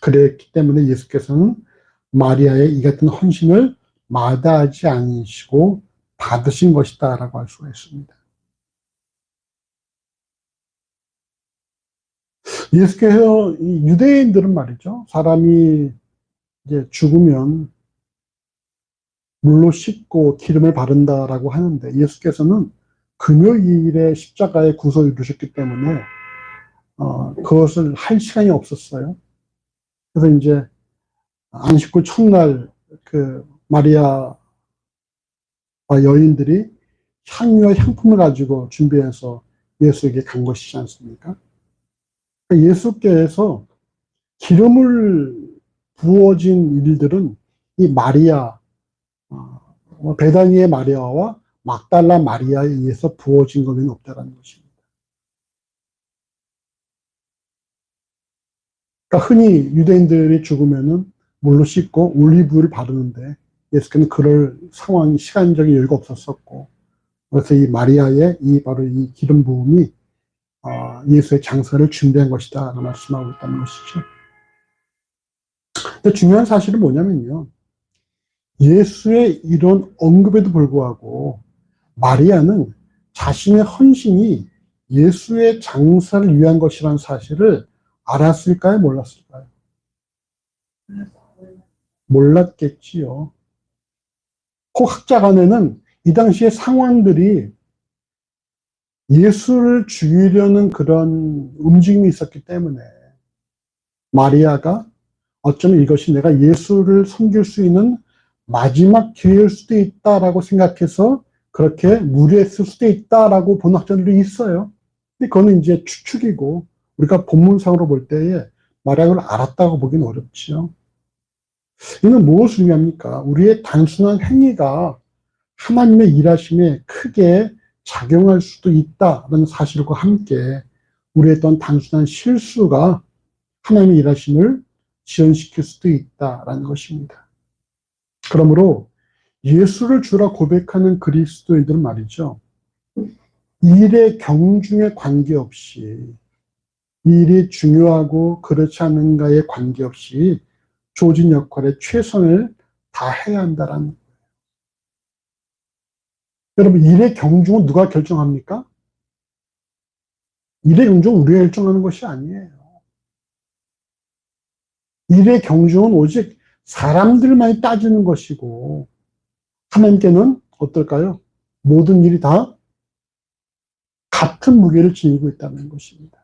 그랬기 때문에 예수께서는 마리아의 이 같은 헌신을 마다하지 않으시고 받으신 것이다 라고 할 수가 있습니다. 예수께서 유대인들은 말이죠. 사람이 이제 죽으면 물로 씻고 기름을 바른다라고 하는데 예수께서는 금요일에 십자가에 구속을 이루셨기 때문에 그것을 할 시간이 없었어요. 그래서 이제 안식구 첫날 그 마리아와 여인들이 향유와 향품을 가지고 준비해서 예수에게 간 것이지 않습니까? 그러니까 예수께서 기름을 부어진 일들은 이 마리아, 베다니의 마리아와 막달라 마리아에 의해서 부어진 것은 없다라는 것입니다. 그러니까 흔히 유대인들이 죽으면은 물로 씻고 올리브유를 바르는데 예수께서는 그럴 상황이 시간적인 여유가 없었었고 그래서 이 마리아의 바로 이 기름 부음이 예수의 장사를 준비한 것이다 라고 말씀하고 있다는 것이죠. 근데 중요한 사실은 뭐냐면요. 예수의 이런 언급에도 불구하고 마리아는 자신의 헌신이 예수의 장사를 위한 것이라는 사실을 알았을까요? 몰랐을까요? 몰랐겠지요. 그 학자 간에는 이 당시의 상황들이 예수를 죽이려는 그런 움직임이 있었기 때문에 마리아가 어쩌면 이것이 내가 예수를 섬길 수 있는 마지막 기회일 수도 있다라고 생각해서 그렇게 무리했을 수도 있다라고 보는 학자들이 있어요. 근데 그거는 이제 추측이고 우리가 본문상으로 볼 때에 마리아가 알았다고 보기는 어렵지요. 이는 무엇을 의미합니까? 우리의 단순한 행위가 하나님의 일하심에 크게 작용할 수도 있다는 사실과 함께 우리의 어떤 단순한 실수가 하나님의 일하심을 지연시킬 수도 있다라는 것입니다. 그러므로 예수를 주라 고백하는 그리스도인들은 말이죠. 일의 경중에 관계없이 일이 중요하고 그렇지 않은가에 관계없이 주어진 역할에 최선을 다해야 한다는 거예요. 여러분 일의 경중은 누가 결정합니까? 일의 경중은 우리가 결정하는 것이 아니에요. 일의 경중은 오직 사람들만이 따지는 것이고 하나님께는 어떨까요? 모든 일이 다 같은 무게를 지니고 있다는 것입니다.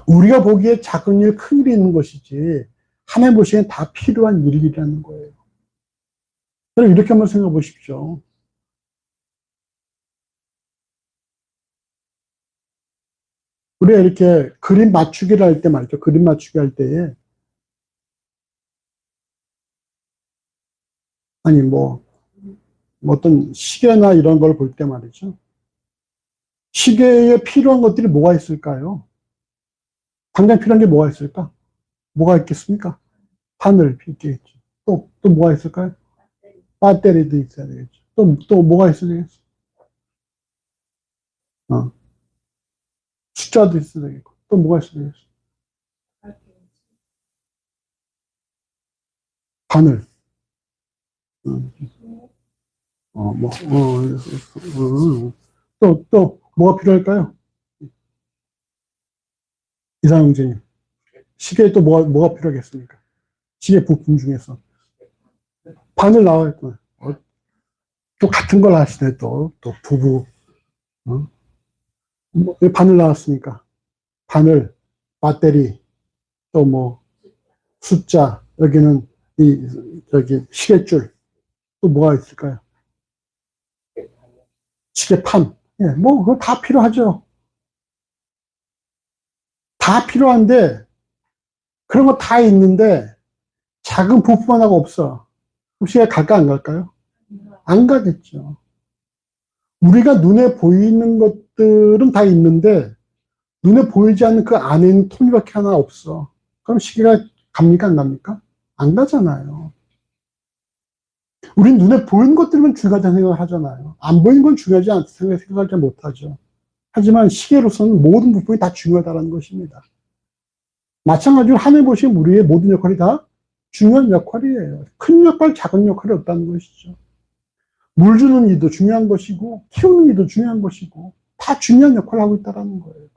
우리가 보기에 작은 일, 큰 일이 있는 것이지 하나님 보시기엔 다 필요한 일이라는 거예요. 여러분 이렇게 한번 생각해 보십시오. 우리가 이렇게 그림 맞추기를 할 때 말이죠. 그림 맞추기 할 때에 아니 어떤 시계나 이런 걸 볼 때 말이죠. 시계에 필요한 것들이 뭐가 있을까요? 당장 필요한 게 뭐가 있을까? 뭐가 있겠습니까? 바늘 있겠죠. 또 뭐가 있을까요? 배터리도 있어야 되겠죠. 또 뭐가 있어야 되겠어? 숫자도 있어야 되겠고. 또 뭐가 있어야 되겠어? 바늘. 또 뭐가 필요할까요? 이상형제님. 시계에 또 뭐가 필요하겠습니까? 시계 부품 중에서. 바늘 나와있구나. 또 같은 걸 하시네, 또 부부. 바늘 나왔으니까. 바늘, 배터리, 또 숫자, 여기는 시계줄. 또 뭐가 있을까요? 시계판. 예, 그거 다 필요하죠. 다 필요한데, 그런 거 다 있는데, 작은 부품 하나가 없어. 그럼 시계가 갈까, 안 갈까요? 안 가겠죠. 우리가 눈에 보이는 것들은 다 있는데, 눈에 보이지 않는 그 안에 있는 톱니바퀴 하나 없어. 그럼 시계가 갑니까, 안 갑니까? 안 가잖아요. 우린 눈에 보이는 것들만 중요하다는 생각을 하잖아요. 안 보이는 건 중요하지 않다 생각을 잘 못하죠. 하지만 시계로서는 모든 부분이 다 중요하다는 것입니다. 마찬가지로 하늘 보시면 우리의 모든 역할이 다 중요한 역할이에요. 큰 역할, 작은 역할이 없다는 것이죠. 물 주는 일도 중요한 것이고 키우는 일도 중요한 것이고 다 중요한 역할을 하고 있다는 거예요.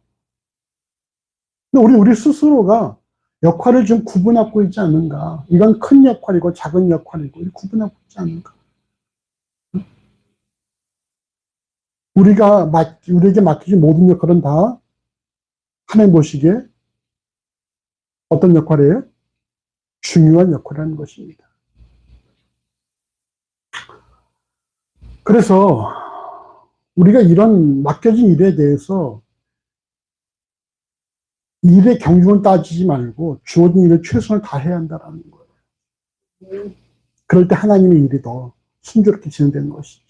근데 우리 스스로가 역할을 좀 구분하고 있지 않는가. 이건 큰 역할이고 작은 역할이고 이렇게 구분하고 있지 않는가. 우리에게 맡기신 모든 역할은 다 하나님 보시기에 어떤 역할이에요? 중요한 역할이라는 것입니다. 그래서 우리가 이런 맡겨진 일에 대해서 일의 경중을 따지지 말고 주어진 일에 최선을 다해야 한다는 거예요. 그럴 때 하나님의 일이 더 순조롭게 진행되는 것이죠.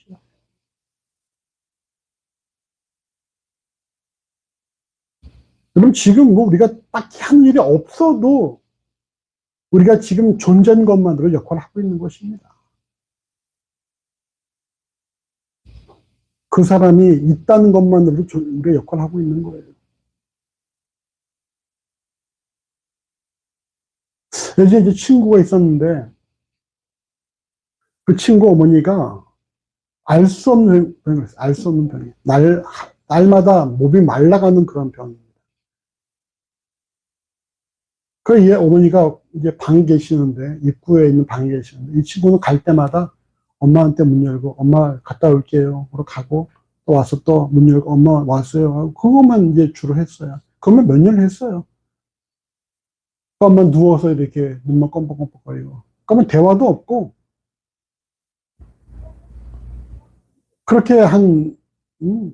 그럼 지금 뭐 우리가 딱히 하는 일이 없어도 우리가 지금 존재하는 것만으로 역할을 하고 있는 것입니다. 그 사람이 있다는 것만으로도 우리가 역할을 하고 있는 거예요. 예전에 이제 친구가 있었는데 그 친구 어머니가 알 수 없는 병이었어요. 알 수 없는 병이. 날마다 몸이 말라가는 그런 병입니다. 그 얘 어머니가 이제 방에 계시는데, 입구에 있는 방에 계시는데, 이 친구는 갈 때마다 엄마한테 문 열고, 엄마 갔다 올게요. 그러고 가고, 또 와서 또 문 열고, 엄마 왔어요. 하고, 그것만 이제 주로 했어요. 그러면 몇 년을 했어요. 그러면 누워서 이렇게 눈만 껌뻑껌뻑거리고. 그러면 대화도 없고, 그렇게 음,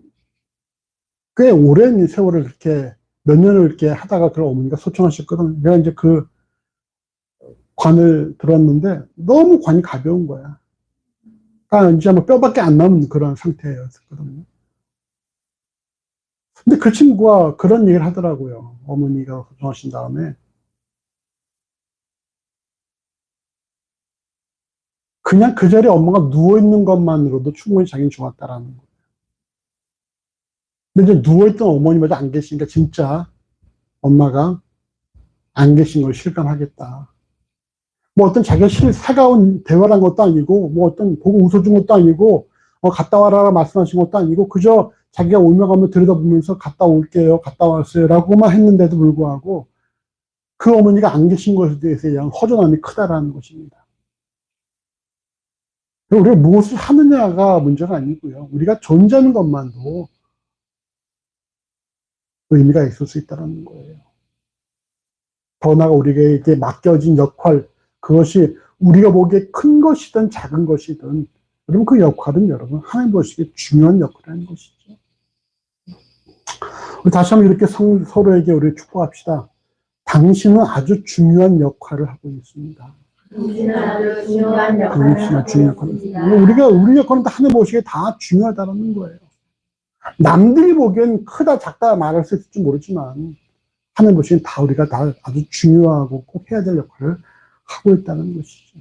꽤 오랜 세월을 그렇게 몇 년을 이렇게 하다가 그런 어머니가 소청하셨거든. 내가 이제 그 관을 들었는데 너무 관이 가벼운 거야. 그러니까 이제 뭐 뼈밖에 안 남은 그런 상태였거든요. 근데 그 친구가 그런 얘기를 하더라고요. 어머니가 소청하신 다음에. 그냥 그 자리에 엄마가 누워있는 것만으로도 충분히 자기는 좋았다라는 거예요. 근데 이제 누워있던 어머니마저 안 계시니까 진짜 엄마가 안 계신 걸 실감하겠다. 뭐 어떤 자기가 살가운 대화란 것도 아니고, 뭐 어떤 보고 웃어준 것도 아니고, 갔다 와라 말씀하신 것도 아니고, 그저 자기가 오며 가며 들여다보면서 갔다 올게요, 갔다 왔어요, 라고만 했는데도 불구하고, 그 어머니가 안 계신 것에 대해서 대한 허전함이 크다라는 것입니다. 우리가 무엇을 하느냐가 문제가 아니고요. 우리가 존재하는 것만도 의미가 있을 수 있다는 거예요. 더 나아가 우리에게 맡겨진 역할, 그것이 우리가 보기에 큰 것이든 작은 것이든, 여러분 그 역할은 여러분 하나님 보시기에 중요한 역할이라는 것이죠. 우리 다시 한번 이렇게 서로에게 우리 축복합시다. 당신은 아주 중요한 역할을 하고 있습니다. 당신은 아주 중요한 당신은 중요한 역할을. 우리 역할은 다 하나님 보시기에 다 중요하다는 거예요. 남들이 보기엔 크다 작다 말할 수 있을지 모르지만 하나님 보시기엔 다 우리가 다 아주 중요하고 꼭 해야 될 역할을 하고 있다는 것이죠.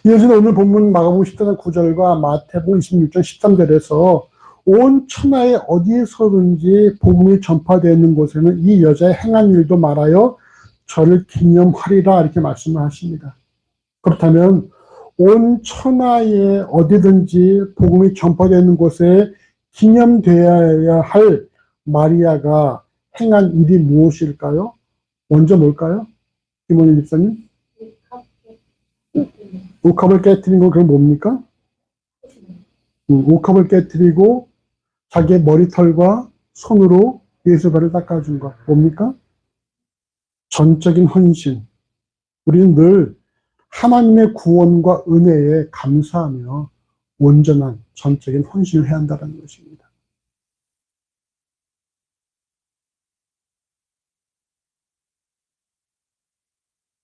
이어지는 오늘 본문 마가복음 10장 9절과 마태복음 26장 13절에서 온 천하에 어디서든지 복음이 전파되는 곳에는 이 여자의 행한 일도 말하여 저를 기념하리라 이렇게 말씀을 하십니다. 그렇다면 온 천하에 어디든지 복음이 전파되는 곳에 기념되어야 할 마리아가 행한 일이 무엇일까요? 먼저 뭘까요? 김원희 집사님? 옥합을 깨뜨린 건 그게 뭡니까? 옥합을 깨뜨리고 자기의 머리털과 손으로 예수 발을 닦아준 것. 뭡니까? 전적인 헌신. 우리는 늘 하나님의 구원과 은혜에 감사하며 온전한 전적인 헌신을 해야 한다는 것입니다.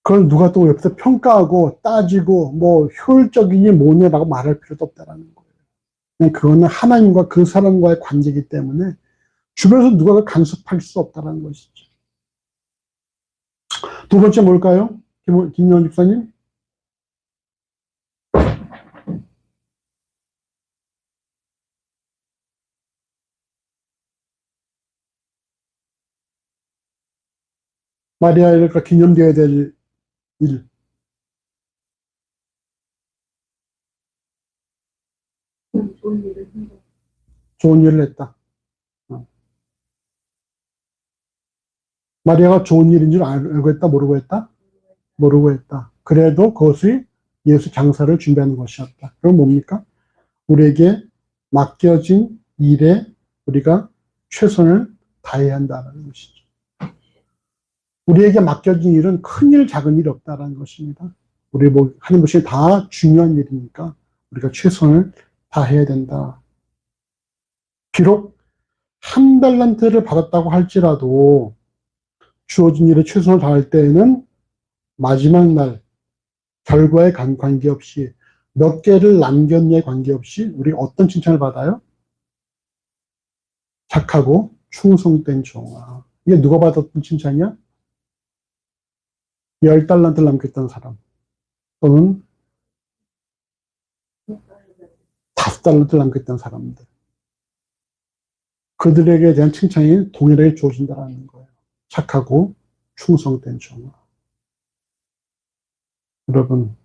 그걸 누가 또 옆에서 평가하고 따지고 뭐 효율적이니 뭐냐라고 말할 필요도 없다는 거예요. 그냥 그거는 하나님과 그 사람과의 관계이기 때문에 주변에서 누가 그걸 간섭할 수 없다는 것이죠. 두 번째 뭘까요? 김영원 집사님? 마리아가 기념되어야 될 일. 좋은 일을 했다. 마리아가 좋은 일인 줄 알고 했다, 모르고 했다? 모르고 했다. 그래도 그것이 예수 장사를 준비하는 것이었다. 그럼 뭡니까? 우리에게 맡겨진 일에 우리가 최선을 다해야 한다는 것이죠. 우리에게 맡겨진 일은 큰 일, 작은 일이 없다는 것입니다. 우리 하는 것이 다 중요한 일이니까 우리가 최선을 다해야 된다. 비록 한 달란트를 받았다고 할지라도 주어진 일에 최선을 다할 때에는 마지막 날 결과에 관계없이 몇 개를 남겼냐에 관계없이 우리가 어떤 칭찬을 받아요? 착하고 충성된 종아. 이게 누가 받았던 칭찬이야? 10달란트를 남겼던 사람 또는 5달란트를 남겼던 사람들. 그들에게 대한 칭찬이 동일하게 주어진다는 거예요. 착하고 충성된 종아. 여러분,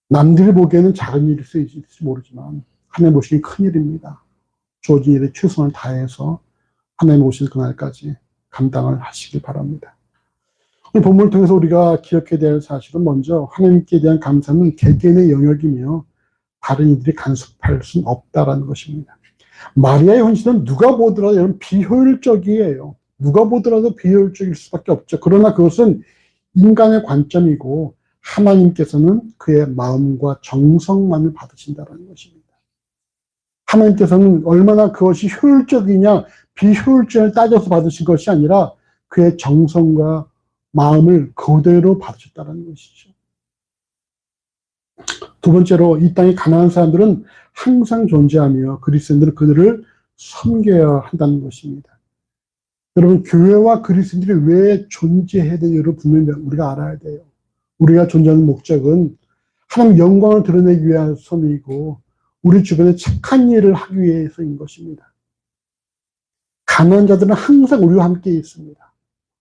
남들이 보기에는 작은 일일 수 있을지 모르지만 하나님 보시기에 큰 일입니다. 주어진 일에 최선을 다해서 하나님 오실 그날까지 감당을 하시길 바랍니다. 이 본문을 통해서 우리가 기억해야 될 사실은 먼저 하나님께 대한 감사는 개개인의 영역이며 다른 이들이 간섭할 수는 없다라는 것입니다. 마리아의 헌신은 누가 보더라도 여러분 비효율적이에요. 누가 보더라도 비효율적일 수밖에 없죠. 그러나 그것은 인간의 관점이고 하나님께서는 그의 마음과 정성만을 받으신다는 것입니다. 하나님께서는 얼마나 그것이 효율적이냐 비효율적을 따져서 받으신 것이 아니라 그의 정성과 마음을 그대로 받으셨다는 것이죠. 두 번째로 이 땅에 가난한 사람들은 항상 존재하며 그리스도인들은 그들을 섬겨야 한다는 것입니다. 여러분, 교회와 그리스도인들이 왜 존재해야 되는지를 분명히 우리가 알아야 돼요. 우리가 존재하는 목적은 하나님 영광을 드러내기 위해서이고 우리 주변에 착한 일을 하기 위해서인 것입니다. 가난한 자들은 항상 우리와 함께 있습니다.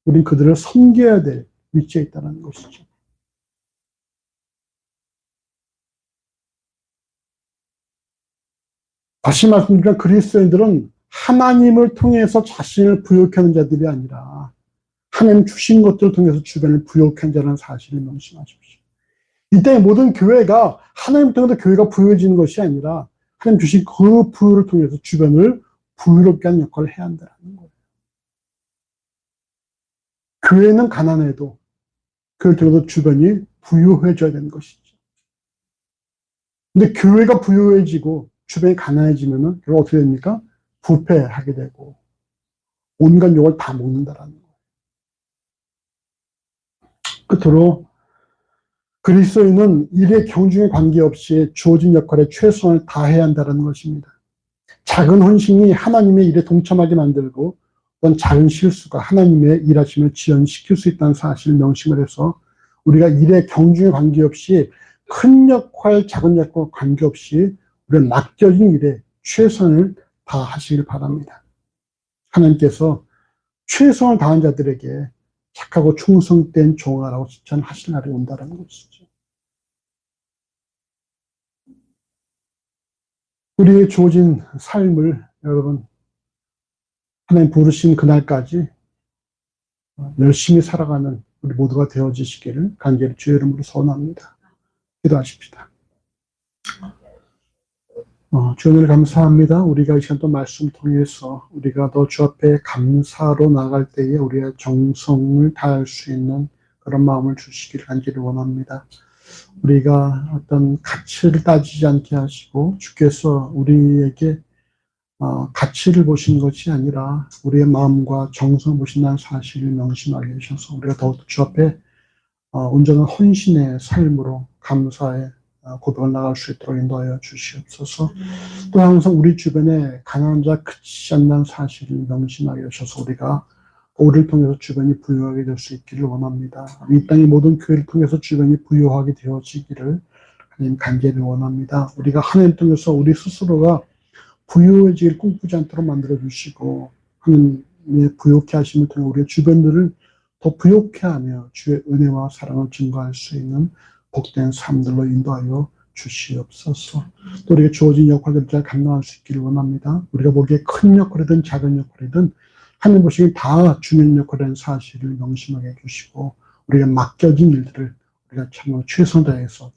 우리는 그들을 섬겨야 될 위치에 있다는 것이죠. 다시 말씀드리면 그리스도인들은 하나님을 통해서 자신을 부욕하는 자들이 아니라 하나님 주신 것들을 통해서 주변을 부욕한 자라는 사실을 명심하십시오. 이 땅의 모든 교회가 하나님 통해서 교회가 부유해지는 것이 아니라 하나님 주신 그 부유를 통해서 주변을 부유롭게 하는 역할을 해야 한다는 거예요. 교회는 가난해도 그걸 통해서 주변이 부유해져야 되는 것이죠. 근데 교회가 부유해지고 주변이 가난해지면은 결국 어떻게 됩니까? 부패하게 되고 온갖 욕을 다 먹는다라는 거예요. 끝으로 그리스도인은 일의 경중에 관계없이 주어진 역할에 최선을 다해야 한다는 것입니다. 작은 헌신이 하나님의 일에 동참하게 만들고 어떤 작은 실수가 하나님의 일하심을 지연시킬 수 있다는 사실을 명심을 해서 우리가 일의 경중에 관계없이 큰 역할, 작은 역할 관계없이 우리가 맡겨진 일에 최선을 다하시길 바랍니다. 하나님께서 최선을 다한 자들에게 착하고 충성된 종아라고 칭찬하실 날이 온다는 것이죠. 우리의 주어진 삶을 여러분 하나님 부르신 그날까지 열심히 살아가는 우리 모두가 되어지시기를 간절히 주의 이름으로 소원합니다. 기도하십시다. 주님을 감사합니다. 우리가 이 시간 또 말씀 통해서 우리가 더 주 앞에 감사로 나갈 때에 우리의 정성을 다할 수 있는 그런 마음을 주시기를 간절히 원합니다. 우리가 어떤 가치를 따지지 않게 하시고 주께서 우리에게 가치를 보신 것이 아니라 우리의 마음과 정성을 보신다는 사실을 명심하게 해주셔서 우리가 더욱더 주 앞에 온전한 헌신의 삶으로 감사의 고백을 나갈 수 있도록 인도하여 주시옵소서. 또 항상 우리 주변에 가난한 자 그치지 않는 사실을 명심하게 하셔서 우리가 우리를 통해서 주변이 부유하게 될 수 있기를 원합니다. 이 땅의 모든 교회를 통해서 주변이 부유하게 되어지기를 하나님 간절히 원합니다. 우리가 하나님 통해서 우리 스스로가 부유해지길 꿈꾸지 않도록 만들어 주시고 하나님의 부욕해 하심을 통해 우리의 주변들을 더 부욕해 하며 주의 은혜와 사랑을 증거할 수 있는 복된 삶들로 인도하여 주시옵소서. 또 우리가 주어진 역할들을 잘 감당할 수 있기를 원합니다. 우리가 보기에 큰 역할이든 작은 역할이든 하나님 보시기에 다 중요한 역할이라는 사실을 명심하게 해주시고 우리가 맡겨진 일들을 우리가 참 최선 다해서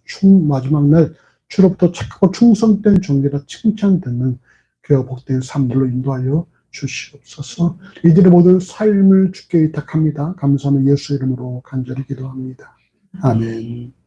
마지막 날 주로부터 착하고 충성된 종이라 칭찬받는 그 복된 삶들로 인도하여 주시옵소서. 이들의 모든 삶을 주께 의탁합니다. 감사하며 예수 이름으로 간절히 기도합니다. 아멘.